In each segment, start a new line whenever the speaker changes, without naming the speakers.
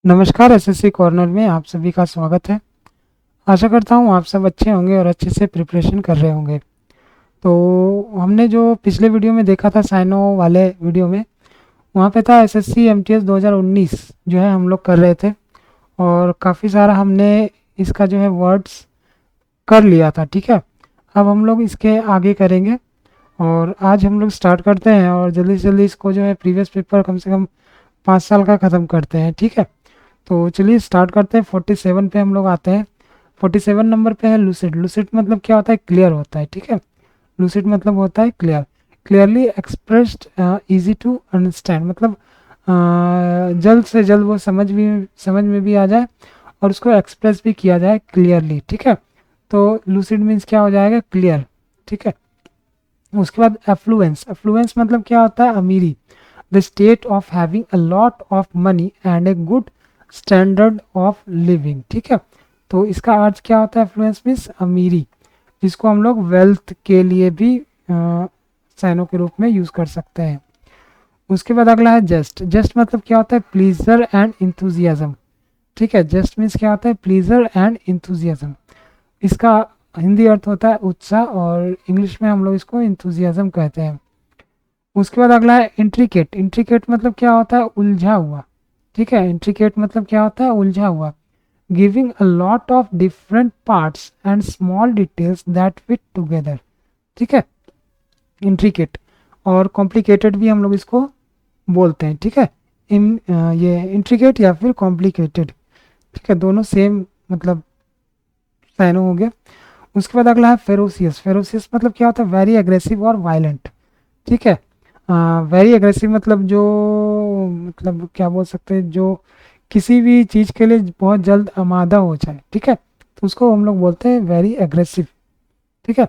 नमस्कार। SSC corner में आप सभी का स्वागत है। आशा करता हूँ आप सब अच्छे होंगे और अच्छे से प्रिपरेशन कर रहे होंगे। तो हमने जो पिछले वीडियो में देखा था साइनो वाले वीडियो में, वहाँ पे था एसएससी एमटीएस 2019 जो है हम लोग कर रहे थे, और काफ़ी सारा हमने इसका जो है वर्ड्स कर लिया था। ठीक है, अब हम लोग इसके आगे करेंगे और आज हम लोग स्टार्ट करते हैं और जल्दी से जल्दी इसको जो है प्रीवियस पेपर कम से कम 5 साल का ख़त्म करते हैं। ठीक है, तो चलिए स्टार्ट करते हैं। 47 पे हम लोग आते हैं। 47 नंबर पे है लूसिड। लूसिड मतलब क्या होता है? क्लियर होता है। ठीक है, लूसिड मतलब होता है clear, clearly expressed, easy to understand, मतलब जल्द से जल्द वो समझ में भी आ जाए और उसको एक्सप्रेस भी किया जाए क्लियरली। ठीक है, तो लूसिड मीन्स क्या हो जाएगा? क्लियर। ठीक है, उसके बाद एफ्लुएंस। एफ्लुएंस मतलब क्या होता है? अमीरी, the state of having a lot of money and a good standard of living. ठीक है, तो इसका अर्थ क्या होता है? एफ्लुएंस मीन्स अमीरी, जिसको हम लोग वेल्थ के लिए भी साइनों के रूप में यूज कर सकते हैं। उसके बाद अगला है जस्ट। जस्ट मतलब क्या होता है? Pleaser and enthusiasm. ठीक है, जस्ट मीन्स क्या होता है? Pleaser and enthusiasm. इसका हिंदी अर्थ होता है उत्साह, और इंग्लिश में हम लोग इसको इंथुजियाज्म कहते हैं। उसके बाद अगला है इंट्रिकेट। इंट्रिकेट मतलब क्या होता है? उलझा हुआ। ठीक है, इंट्रिकेट मतलब क्या होता है? उलझा हुआ, giving a lot of different parts and small details that fit together. ठीक है, इंट्रिकेट। और कॉम्प्लिकेटेड भी हम लोग इसको बोलते हैं। ठीक है, ये इंट्रिकेट या फिर कॉम्प्लिकेटेड, ठीक है, दोनों सेम मतलब साइनो हो गया। उसके बाद अगला है फेरोसियस। फेरोसियस मतलब क्या होता है? वेरी एग्रेसिव और वायलेंट। ठीक है, वेरी एग्रेसिव मतलब जो, मतलब क्या बोल सकते हैं, जो किसी भी चीज़ के लिए बहुत जल्द आमादा हो जाए। ठीक है, तो उसको हम लोग बोलते हैं वेरी एग्रेसिव। ठीक है,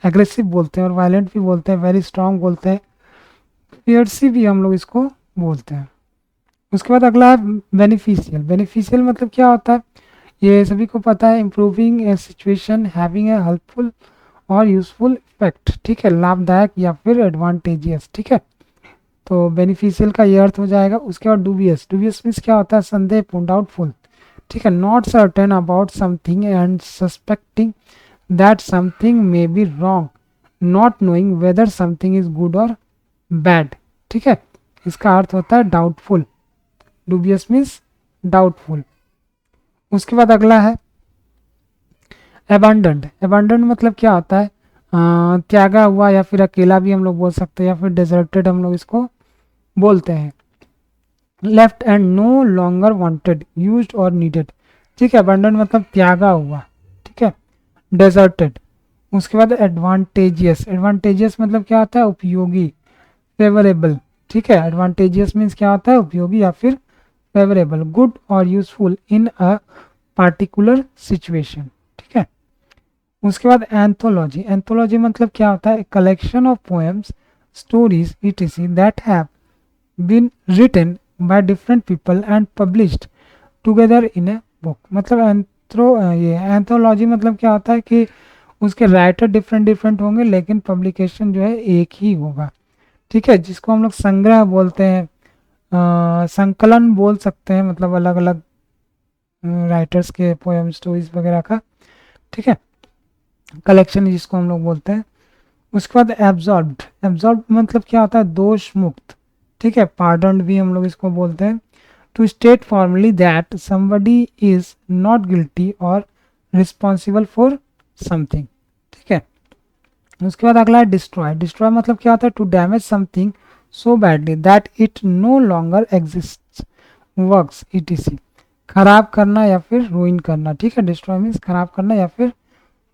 एग्रेसिव बोलते हैं, और वायलेंट भी बोलते हैं, वेरी स्ट्रांग बोलते हैं, फियर्सी भी हम लोग इसको बोलते हैं। उसके बाद अगला है बेनिफिशियल। बेनिफिशियल मतलब क्या होता है? ये सभी को पता है, improving A situation, having a helpful और यूजफुल इफेक्ट। ठीक है, लाभदायक या फिर एडवांटेजियस। ठीक है, तो बेनिफिशियल का ये अर्थ हो जाएगा। उसके बाद डूबियस। डूबियस मीन्स क्या होता है? संदेहपूर्ण, डाउटफुल। ठीक है, not certain about something and suspecting that something may be wrong, not knowing whether something is good और बैड। ठीक है, इसका अर्थ होता है डाउटफुल। Dubious means doubtful. उसके बाद अगला है एबंडेंट। एबंडेंट मतलब क्या होता है? त्यागा हुआ, या फिर अकेला भी हम लोग बोल सकते हैं, या फिर डेजर्टेड हम लोग इसको बोलते हैं। Left and no longer wanted, used और नीडेड। ठीक है, अबंडन मतलब त्यागा हुआ। ठीक है, डेजर्टेड। उसके बाद एडवांटेजियस। एडवांटेजियस मतलब क्या होता है? उपयोगी, फेवरेबल। ठीक है, एडवांटेजियस मीन्स क्या होता है? उपयोगी या फिर फेवरेबल, गुड और useful in a particular situation. ठीक है, उसके बाद एंथोलॉजी। एंथोलॉजी मतलब क्या होता है? Collection of poems, stories etc that have been written by different people and published together in a book। मतलब ये एंथोलॉजी मतलब क्या होता है कि उसके राइटर डिफरेंट डिफरेंट होंगे, लेकिन पब्लिकेशन जो है एक ही होगा। ठीक है, जिसको हम लोग संग्रह बोलते हैं, संकलन बोल सकते हैं, मतलब अलग अलग राइटर्स के पोएम, स्टोरीज वगैरह का। ठीक है, कलेक्शन जिसको हम लोग बोलते हैं। उसके बाद एब्जॉर्ब्ड। एब्जॉर्ब मतलब क्या होता है? दोष मुक्त। ठीक है, पार्डन भी हम लोग इसको बोलते हैं। To state formally that somebody is not guilty और रिस्पॉन्सिबल फॉर समथिंग। ठीक है, उसके बाद अगला है डिस्ट्रॉय। डिस्ट्रॉय मतलब क्या होता है? To damage something so badly that it no longer exist, works etc. खराब करना या फिर रूइन करना। ठीक है, डिस्ट्रॉय मीन्स खराब करना या फिर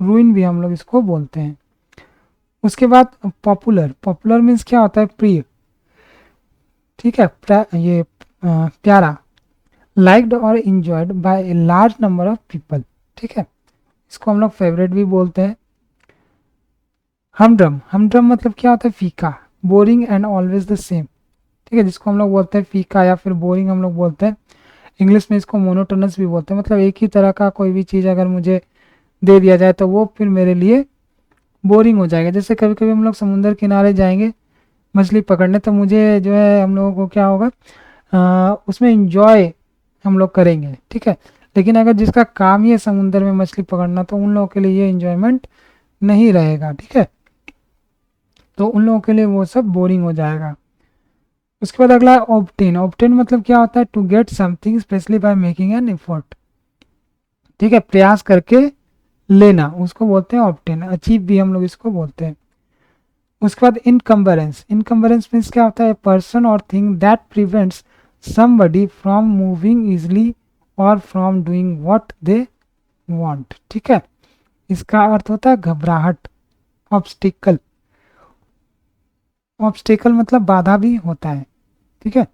रूइन भी हम लोग इसको बोलते हैं। उसके बाद पॉपुलर। पॉपुलर मीन्स क्या होता है? प्रिय। ठीक है, ये प्यारा, लाइक्ड और enjoyed bye a large number of people. ठीक है, इसको हम लोग फेवरेट भी बोलते हैं। हमड्रम। हमड्रम मतलब क्या होता है? फीका, boring and always the same. ठीक है, जिसको हम लोग बोलते हैं फीका या फिर बोरिंग हम लोग बोलते हैं। इंग्लिश में इसको मोनोटोनस भी बोलते हैं, मतलब एक ही तरह का कोई भी चीज़ अगर मुझे दे दिया जाए तो वो फिर मेरे लिए बोरिंग हो जाएगा। जैसे कभी कभी हम लोग समुद्र किनारे जाएंगे मछली पकड़ने, तो मुझे जो है, हम लोगों को क्या होगा, उसमें इंजॉय हम लोग करेंगे, ठीक है। लेकिन अगर जिसका काम ही है समुद्र में मछली पकड़ना, तो उन लोगों के लिए ये इंजॉयमेंट नहीं रहेगा, ठीक है। तो उन लोगों के लिए वो सब बोरिंग हो जाएगा। उसके बाद अगला है ऑब्टेन। ऑब्टेन मतलब क्या होता है? To get something specially by making an effort, ठीक है, प्रयास करके लेना, उसको बोलते हैं ऑब्टेन। अचीव भी हम लोग इसको बोलते हैं। उसके बाद इनकम्बरेंस। इनकम्बरेंस मीन्स क्या होता है? Person or thing that prevents somebody from moving easily or from doing what they want, ठीक है। इसका अर्थ होता है घबराहट, ऑब्स्टिकल। ऑब्स्टिकल मतलब बाधा भी होता है, ठीक है।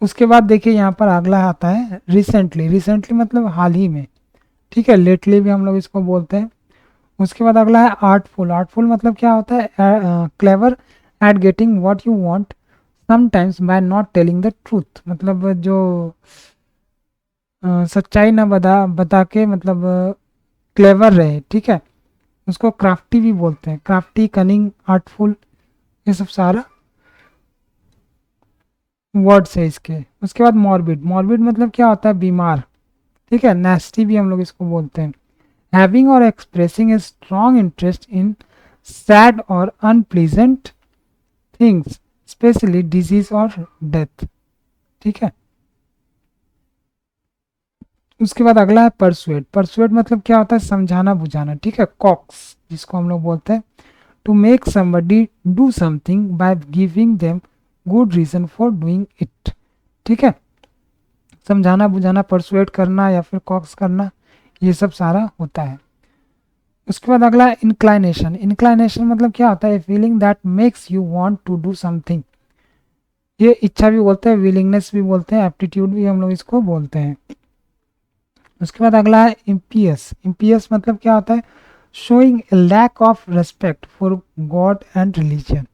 उसके बाद देखिए यहाँ पर अगला आता है रिसेंटली। रिसेंटली मतलब हाल ही में, ठीक है। लेटली भी हम लोग इसको बोलते हैं। उसके बाद अगला है आर्टफुल। आर्टफुल मतलब क्या होता है? Clever at getting what you want sometimes by not telling the truth, मतलब जो सच्चाई ना बता के, मतलब क्लेवर रहे, ठीक है। उसको क्राफ्टी भी बोलते हैं। क्राफ्टी, कनिंग, आर्टफुल, ये सब सारा वर्ड्स है इसके। उसके बाद मॉर्बिड। मॉर्बिड मतलब क्या होता है? बीमार, ठीक है। नेस्टी भी हम लोग इसको बोलते हैं। हैविंग और expressing a strong interest in sad और अनप्लीजेंट थिंग्स, स्पेशली डिजीज और डेथ, ठीक है। उसके बाद अगला है परसुएट। परसुएट मतलब क्या होता है? समझाना बुझाना, ठीक है। कॉक्स जिसको हम लोग बोलते हैं। To make somebody do something by giving them good reason for doing it, ठीक है। समझाना बुझाना, परसुएट करना या फिर कॉक्स करना, ये सब सारा होता है। उसके बाद अगला है इंक्लाइनेशन। इंक्लाइनेशन मतलब क्या होता है? Feeling that makes you want to do something, ये इच्छा भी बोलते हैं, विलिंगनेस भी बोलते हैं, एप्टीट्यूड भी हम लोग इसको बोलते हैं। उसके बाद अगला है इम्पियस। इम्पियस मतलब क्या होता है? Showing a lack of respect for God and religion,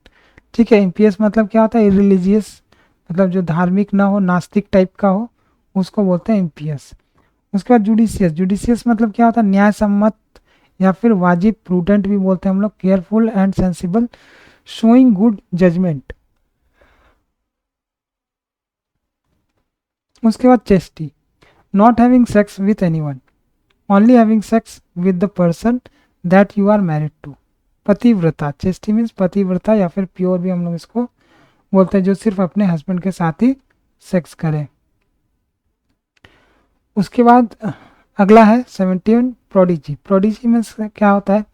ठीक है। इम्पियस मतलब क्या होता है? इरिलीजियस, मतलब जो धार्मिक ना हो, नास्तिक टाइप का हो, उसको बोलते हैं इम्पियस। उसके बाद जुडिशियस। जुडिशियस मतलब क्या होता है? न्याय सम्मत या फिर वाजिब, प्रूडेंट भी बोलते हैं हम लोग। Careful and sensible, showing good judgement. उसके बाद chaste. Not having sex with anyone, only having sex with the person that you are married to. पतिव्रता। चेस्टी मीन्स पतिव्रता या फिर प्योर भी हम लोग इसको बोलते हैं, जो सिर्फ अपने हस्बैंड के साथ ही सेक्स करे। उसके बाद अगला है 71 प्रोडिजी। प्रोडिजी मीन्स क्या होता है?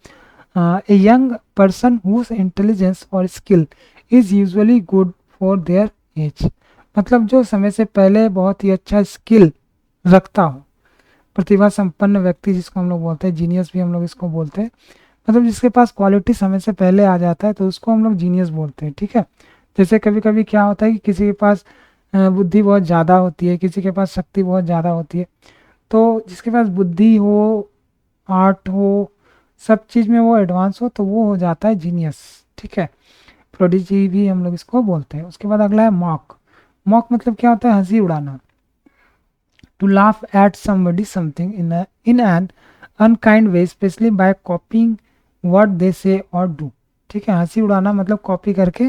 A young person whose intelligence or skill is usually good for their age, मतलब जो समय से पहले बहुत ही अच्छा स्किल रखता हो, प्रतिभा संपन्न व्यक्ति जिसको हम लोग बोलते हैं। जीनियस भी हम लोग इसको बोलते हैं, मतलब जिसके पास क्वालिटी समय से पहले आ जाता है, तो उसको हम लोग जीनियस बोलते हैं, ठीक है। जैसे कभी कभी क्या होता है कि किसी के पास बुद्धि बहुत ज़्यादा होती है, किसी के पास शक्ति बहुत ज़्यादा होती है, तो जिसके पास बुद्धि हो, आर्ट हो, सब चीज़ में वो एडवांस हो, तो वो हो जाता है जीनियस, ठीक है। प्रोडिजी भी हम लोग इसको बोलते हैं। उसके बाद अगला है मॉक। मॉक मतलब क्या होता है? हंसी उड़ाना। To laugh at somebody something in an unkind way, specially by copying what they say और डू, ठीक है। हंसी उड़ाना मतलब कॉपी करके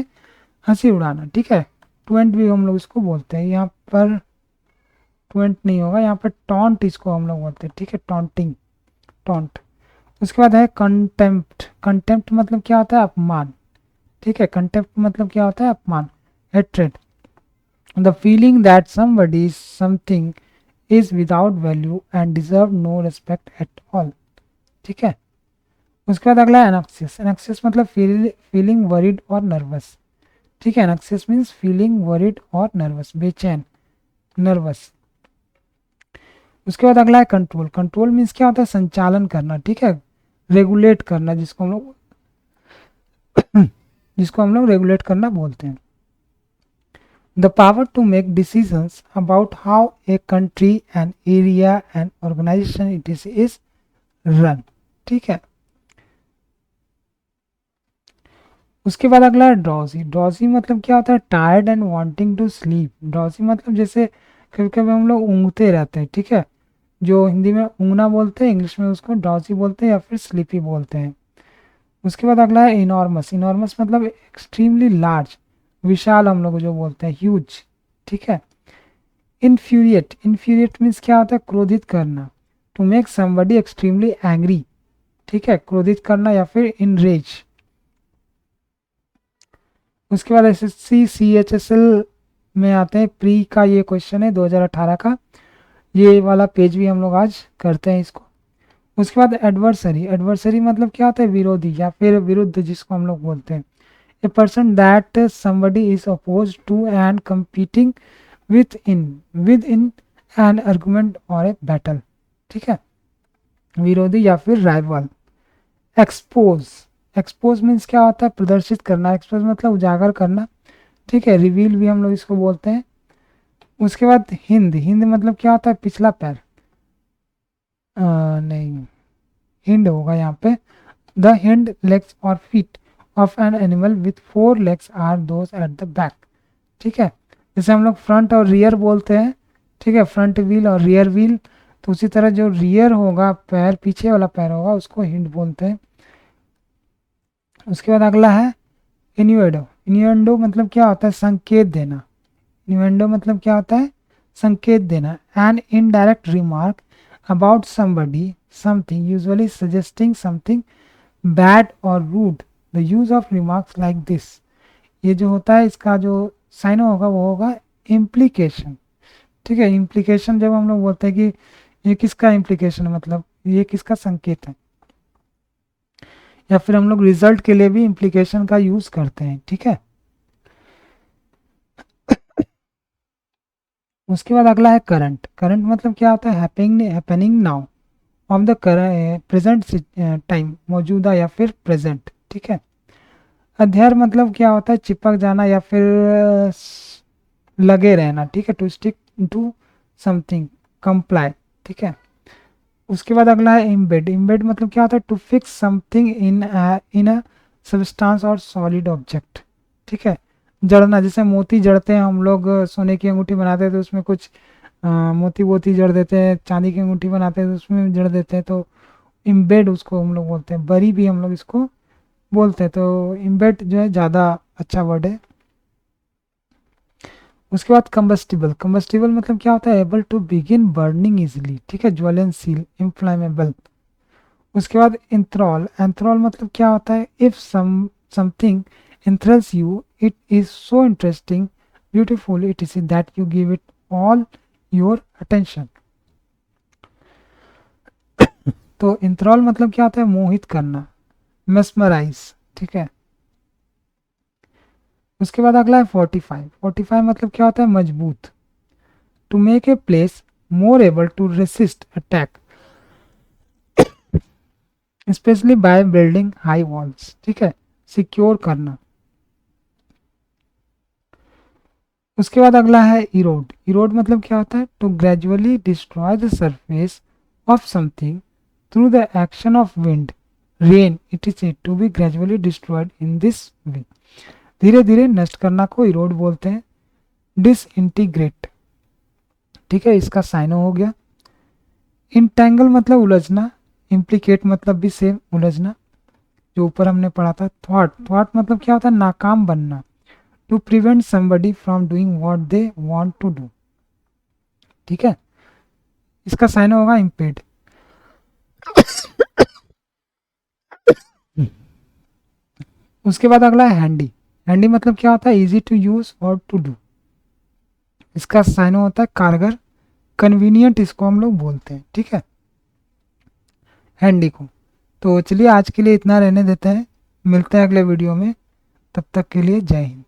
हंसी उड़ाना, ठीक है। ट्वेंट भी हम लोग इसको बोलते हैं। यहाँ पर ट्वेंट नहीं होगा, यहाँ पर टॉन्ट इसको हम लोग बोलते हैं, ठीक है। Taunting, taunt. उसके बाद है कंटेम्प्ट। कंटेम्प्ट मतलब क्या होता है? अपमान, ठीक है। कंटेम्प्ट मतलब क्या होता है? अपमान, hatred. The feeling that somebody something is without value and deserve no respect at all, ठीक है। उसके बाद अगला है एनक्सियस। एनक्सियस मतलब फीलिंग वरीड और नर्वस, ठीक है। एनक्सियस मीन्स फीलिंग वरीड और नर्वस, बेचैन, नर्वस। उसके बाद अगला है कंट्रोल। कंट्रोल मीन्स क्या होता है? संचालन करना, ठीक है। रेगुलेट करना, जिसको हम लोग रेगुलेट करना बोलते हैं। The power to make decisions about how a country an area and organisation it is run, ठीक है। उसके बाद अगला है ड्रॉजी। ड्रॉजी मतलब क्या होता है? Tired and wanting to sleep. Drowsy मतलब जैसे कभी कभी हम लोग ऊँगते रहते हैं, ठीक है। जो हिंदी में ऊँगना बोलते हैं, इंग्लिश में उसको ड्रॉजी बोलते हैं या फिर स्लीपी बोलते हैं। उसके बाद अगला है इनॉर्मस। इनॉर्मस मतलब एक्सट्रीमली लार्ज, विशाल हम लोग जो बोलते हैं, ह्यूज। ठीक है। इन्फ्यूरिएट, इन्फ्यूरिएट मीन्स क्या होता है, क्रोधित करना। To make somebody extremely angry, ठीक है, क्रोधित करना या फिर इनरेज। उसके बाद एसएससी सीएचएसएल में आते हैं, प्री का ये क्वेश्चन है 2018 का, ये वाला पेज भी हम लोग आज करते हैं इसको। उसके बाद एडवर्सरी, एडवर्सरी मतलब क्या होता है, विरोधी या फिर विरुद्ध, जिसको हम लोग बोलते हैं। A person that somebody is oppose to and competing with in an argument और ए बैटल, ठीक है, विरोधी या फिर राइवल। एक्सपोज, एक्सपोज मीन्स क्या होता है, प्रदर्शित करना, एक्सपोज मतलब उजागर करना, ठीक है, रिवील भी हम लोग इसको बोलते हैं। उसके बाद हिंद, हिंद मतलब क्या होता है, पिछला पैर, नहीं, हिंड होगा यहाँ पे। द हिंड लेग्स और feet of an animal with 4 legs are those at the back, ठीक है। जैसे हम लोग फ्रंट और रियर बोलते हैं, ठीक है, फ्रंट व्हील और रियर व्हील, तो उसी तरह जो रियर होगा पैर, पीछे वाला पैर होगा, उसको हिंड बोलते हैं। उसके बाद अगला है इन्यूएडो, इन्यूएंडो मतलब क्या होता है, संकेत देना। इन्यूएंडो मतलब क्या होता है, संकेत देना। An indirect remark about somebody something usually suggesting something bad or rude, the use of remarks like this. ये जो होता है इसका जो साइन होगा वो होगा इम्प्लीकेशन, ठीक है। इम्प्लीकेशन जब हम लोग बोलते हैं कि ये किसका इम्प्लीकेशन है, मतलब ये किसका संकेत है, या फिर हम लोग रिजल्ट के लिए भी इम्प्लीकेशन का यूज करते हैं, ठीक है। उसके बाद अगला है करंट, करंट मतलब क्या होता है, happening now of the present time, मौजूदा या फिर प्रेजेंट, ठीक है। अध्यय मतलब क्या होता है, चिपक जाना या फिर लगे रहना, ठीक है, to stick to something, comply, ठीक है। उसके बाद अगला है इम्बेड, इम्बेड मतलब क्या होता है, to fix something in a substance और सॉलिड ऑब्जेक्ट, ठीक है। जड़ना, जैसे मोती जड़ते हैं हम लोग, सोने की अंगूठी बनाते हैं तो उसमें कुछ मोती वोती जड़ देते हैं, चांदी की अंगूठी बनाते हैं तो उसमें जड़ देते हैं, तो इम्बेड उसको हम लोग बोलते हैं। बरी भी हम लोग इसको बोलते हैं, तो इम्बेड जो है ज़्यादा अच्छा वर्ड है। उसके बाद कंबस्टिबल, कंबस्टिबल मतलब क्या होता है, able to begin burning easily, ठीक है, ज्वलनशील, इन्फ्लामेबल। उसके बाद इंथ्रॉल, एंथ्रॉल मतलब क्या होता है, if something enthralls you, it is so interesting, beautiful, it is that you give it all your attention। तो इंथ्रॉल मतलब क्या होता है, मोहित करना, mesmerize, ठीक है। उसके बाद अगला है 45, 45 मतलब क्या होता है, मजबूत, to make a place more able to resist attack, specially by building high walls, ठीक है, सिक्योर करना। उसके बाद अगला है इरोड, इरोड मतलब क्या होता है, to gradually destroy the surface of something through the action of wind, rain, it is said to be gradually destroyed in this way, धीरे धीरे नष्ट करना को इरोड बोलते हैं। डिसइंटीग्रेट, ठीक है, इसका साइनो हो गया। इंटेंगल मतलब उलझना, इम्प्लीकेट मतलब भी सेम, उलझना, जो ऊपर हमने पढ़ा था। थॉट, थॉट मतलब क्या होता है, नाकाम बनना, to prevent somebody from doing what they want to do, ठीक है, इसका साइन होगा इम्पेड। उसके बाद अगला है हैंडी, हैंडी मतलब क्या होता है, इजी टू यूज और टू डू, इसका साइन होता है कारगर, कन्वीनियंट इसको हम लोग बोलते हैं, ठीक है, हैंडी को। तो चलिए आज के लिए इतना रहने देते हैं, मिलते हैं अगले वीडियो में, तब तक के लिए जय हिंद।